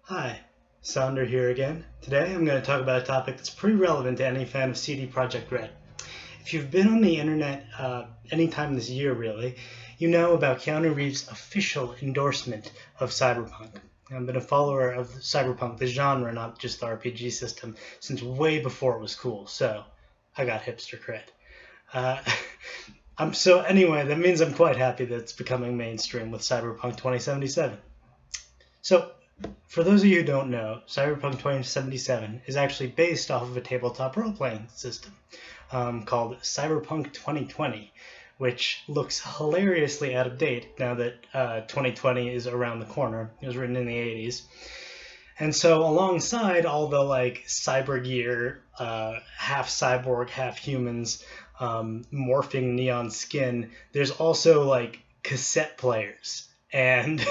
Hi, Sonder here again. Today I'm going to talk about a topic that's pretty relevant to any fan of CD Projekt Red. If you've been on the internet any time this year, really, you know about Keanu Reeves' official endorsement of Cyberpunk. I've been a follower of Cyberpunk, the genre, not just the RPG system, since way before it was cool, so I got hipster cred. Uh, anyway, that means I'm quite happy that it's becoming mainstream with Cyberpunk 2077. So, for those of you who don't know, Cyberpunk 2077 is actually based off of a tabletop role playing system called Cyberpunk 2020, which looks hilariously out of date now that 2020 is around the corner. It was written in the 80s. And so, alongside all the cyber gear, half cyborg, half humans, morphing neon skin, there's also cassette players and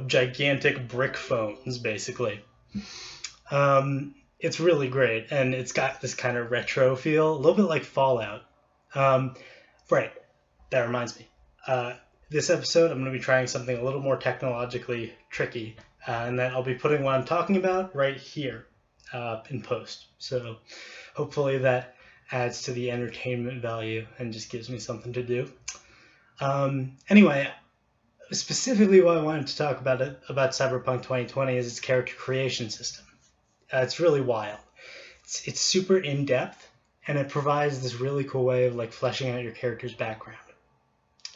gigantic brick phones, basically. It's really great, and it's got this kind of retro feel, a little bit like Fallout. Right, that reminds me. This episode, I'm going to be trying something a little more technologically tricky, and that I'll be putting what I'm talking about right here in post. So hopefully that adds to the entertainment value and just gives me something to do. Anyway, specifically what I wanted to talk about Cyberpunk 2020 is its character creation system. It's really wild. It's super in-depth, and it provides this really cool way of fleshing out your character's background.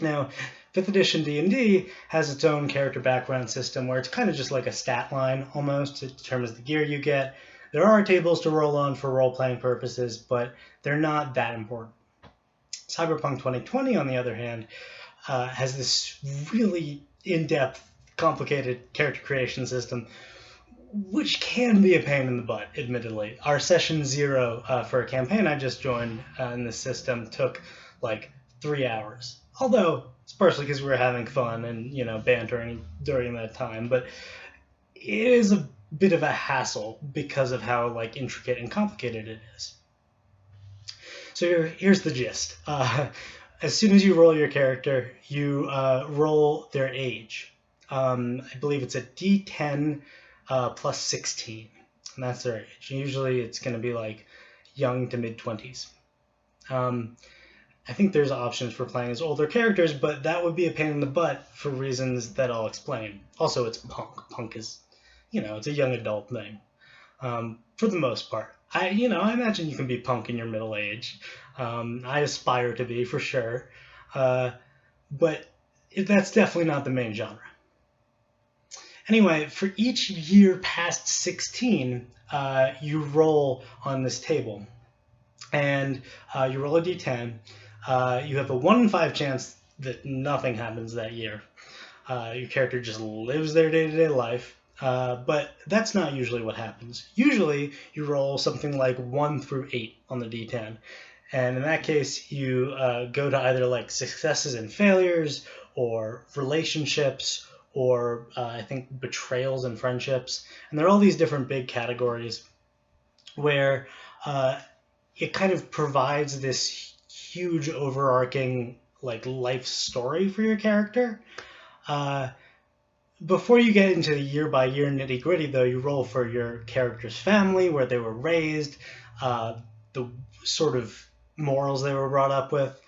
Now, 5th edition D&D has its own character background system where it's kind of just like a stat line almost. It determines the gear you get. There are tables to roll on for role-playing purposes, but they're not that important. Cyberpunk 2020, on the other hand, has this really in-depth, complicated character creation system, which can be a pain in the butt, admittedly. Our session 0 for a campaign I just joined in this system took 3 hours. Although it's partially because we were having fun and bantering during that time, but it is a bit of a hassle because of how intricate and complicated it is. So here's the gist. As soon as you roll your character, you roll their age. I believe it's a D10 plus 16, and that's their age. Usually it's going to be young to mid-20s. I think there's options for playing as older characters, but that would be a pain in the butt for reasons that I'll explain. Also, it's punk. Punk is, it's a young adult thing, for the most part. I imagine you can be punk in your middle age. I aspire to be, for sure. But that's definitely not the main genre. Anyway, for each year past 16, you roll on this table. And you roll a d10. You have a 1 in 5 chance that nothing happens that year. Your character just lives their day-to-day life. But that's not usually what happens. Usually, you roll something like 1 through 8 on the d10. And in that case, you go to either successes and failures, or relationships, or I think betrayals and friendships. And there are all these different big categories where it kind of provides this huge overarching life story for your character. Before you get into the year-by-year nitty-gritty, though, you roll for your character's family, where they were raised, the sort of morals they were brought up with,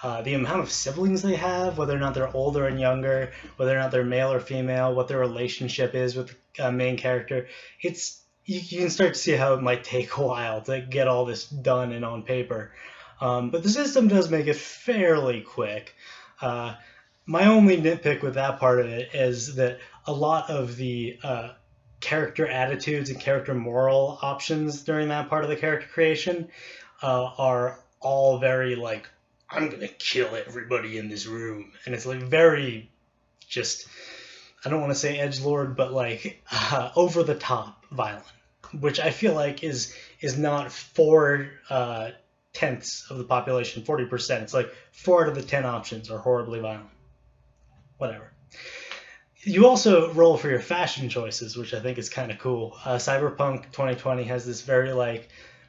the amount of siblings they have, whether or not they're older and younger, whether or not they're male or female, what their relationship is with the main character. You can start to see how it might take a while to get all this done and on paper. But the system does make it fairly quick. My only nitpick with that part of it is that a lot of the character attitudes and character moral options during that part of the character creation are all very I'm going to kill everybody in this room. And it's very just, I don't want to say edgelord, but over-the-top violent, which I feel is not 4/10 of the population, 40%. It's 4 out of the 10 options are horribly violent. Whatever. You also roll for your fashion choices, which I think is kind of cool. Cyberpunk 2020 has this very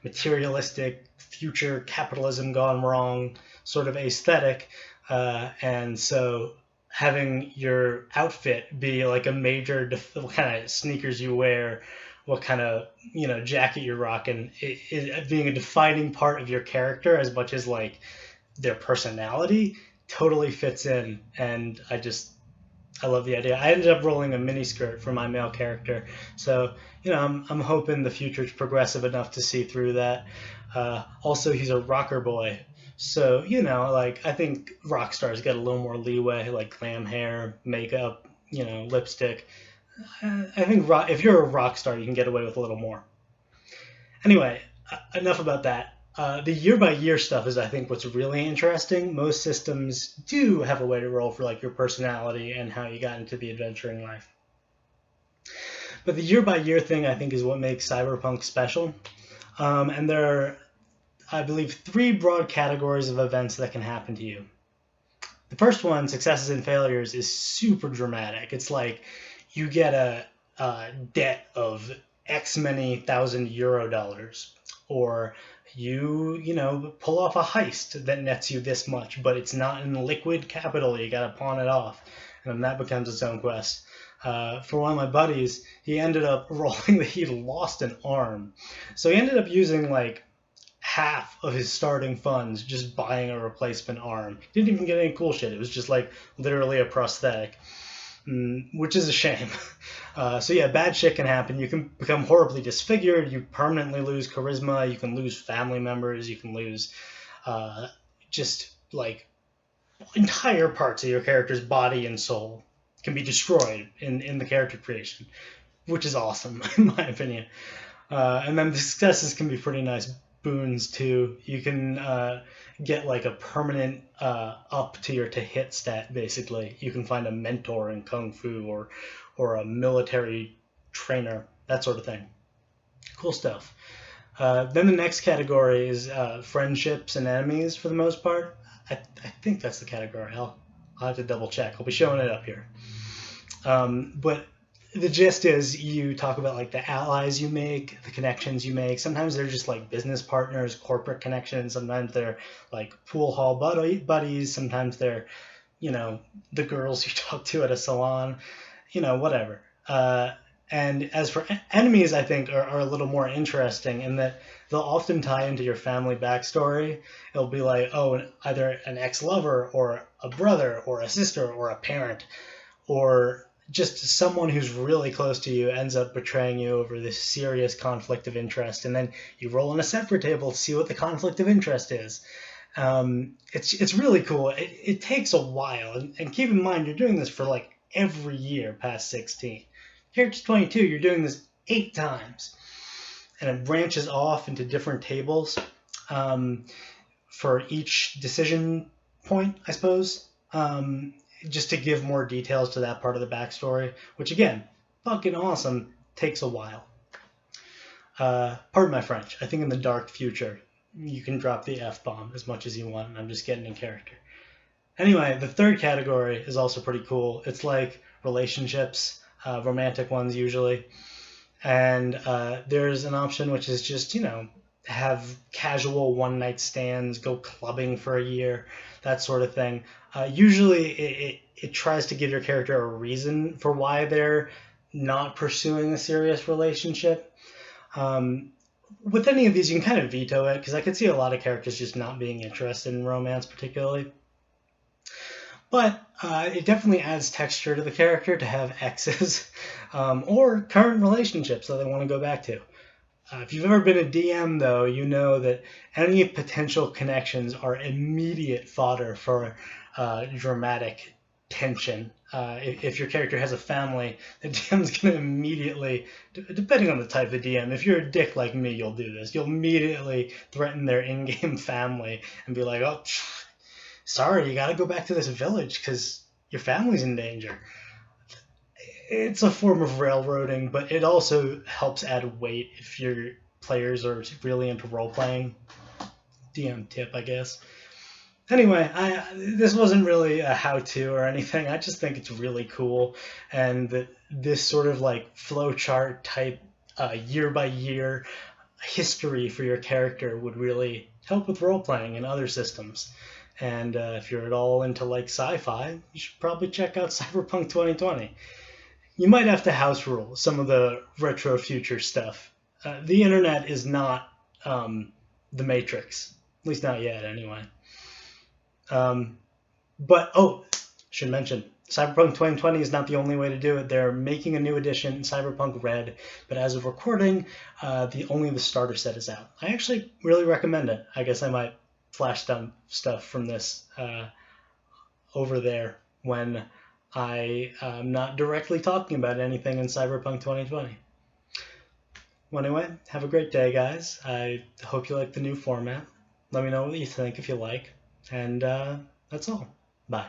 materialistic, future capitalism gone wrong sort of aesthetic, and so having your outfit be like a major, what kind of sneakers you wear, what kind of jacket you're rocking, it being a defining part of your character as much as like their personality totally fits in. And I love the idea. I ended up rolling a mini skirt for my male character, so I'm hoping the future's progressive enough to see through that. Also, he's a rocker boy, so like I think rock stars get a little more leeway, like glam hair, makeup, lipstick. I think if you're a rock star, you can get away with a little more. Anyway, enough about that. The year by year stuff is, I think, what's really interesting. Most systems do have a way to roll for like your personality and how you got into the adventuring life. But the year by year thing, I think, is what makes Cyberpunk special. And there are, I believe, 3 broad categories of events that can happen to you. The first one, successes and failures, is super dramatic. It's like you get a debt of X many thousand euro dollars, or you pull off a heist that nets you this much, but it's not in liquid capital. You got to pawn it off, and then that becomes its own quest. For one of my buddies, he ended up rolling that he lost an arm, so he ended up using like half of his starting funds just buying a replacement arm. He didn't even get any cool shit. It was just like literally a prosthetic, which is a shame. So yeah, bad shit can happen. You can become horribly disfigured. You permanently lose charisma. You can lose family members. You can lose just like entire parts of your character's body and soul can be destroyed in the character creation, which is awesome in my opinion. And then the successes can be pretty nice boons too. You can get like a permanent up to your to hit stat. Basically, you can find a mentor in kung fu or a military trainer, that sort of thing. Cool stuff. Then the next category is friendships and enemies for the most part. I think that's the category. I'll have to double check. I'll be showing it up here. But the gist is you talk about like the allies you make, the connections you make. Sometimes they're just like business partners, corporate connections. Sometimes they're like pool hall buddies. Sometimes they're, the girls you talk to at a salon, whatever. And as for enemies, I think are a little more interesting in that they'll often tie into your family backstory. It'll be like, oh, either an ex-lover or a brother or a sister or a parent, or just someone who's really close to you ends up betraying you over this serious conflict of interest, and then you roll on a separate table to see what the conflict of interest is. It's really cool. It takes a while, and keep in mind you're doing this for like every year past 16. Here it's 22, you're doing this 8 times, and it branches off into different tables for each decision point, I suppose. Just to give more details to that part of the backstory, which again, fucking awesome, takes a while. Pardon my French. I think in the dark future, you can drop the F-bomb as much as you want, and I'm just getting in character. Anyway, the third category is also pretty cool. It's like relationships, romantic ones usually. And there's an option which is just, have casual one-night stands, go clubbing for a year, that sort of thing. Usually it tries to give your character a reason for why they're not pursuing a serious relationship. With any of these, you can kind of veto it, because I could see a lot of characters just not being interested in romance particularly. But it definitely adds texture to the character to have exes or current relationships that they want to go back to. If you've ever been a DM, though, you know that any potential connections are immediate fodder for dramatic tension. If your character has a family, the DM's going to immediately, depending on the type of DM, if you're a dick like me, you'll do this. You'll immediately threaten their in-game family and be like, oh, sorry, you got to go back to this village because your family's in danger. It's a form of railroading, but it also helps add weight if your players are really into role-playing. DM tip, I guess. Anyway, this wasn't really a how-to or anything. I just think it's really cool, and this sort of like flowchart type year-by-year history for your character would really help with role-playing in other systems. And if you're at all into like sci-fi, you should probably check out Cyberpunk 2020. You might have to house rule some of the retro future stuff. The internet is not the Matrix, at least not yet, anyway. But should mention, Cyberpunk 2020 is not the only way to do it. They're making a new edition, Cyberpunk Red, but as of recording, only the starter set is out. I actually really recommend it. I guess I might flash dump stuff from this over there when I am not directly talking about anything in Cyberpunk 2020. Well, anyway, have a great day, guys. I hope you like the new format. Let me know what you think if you like. And that's all. Bye.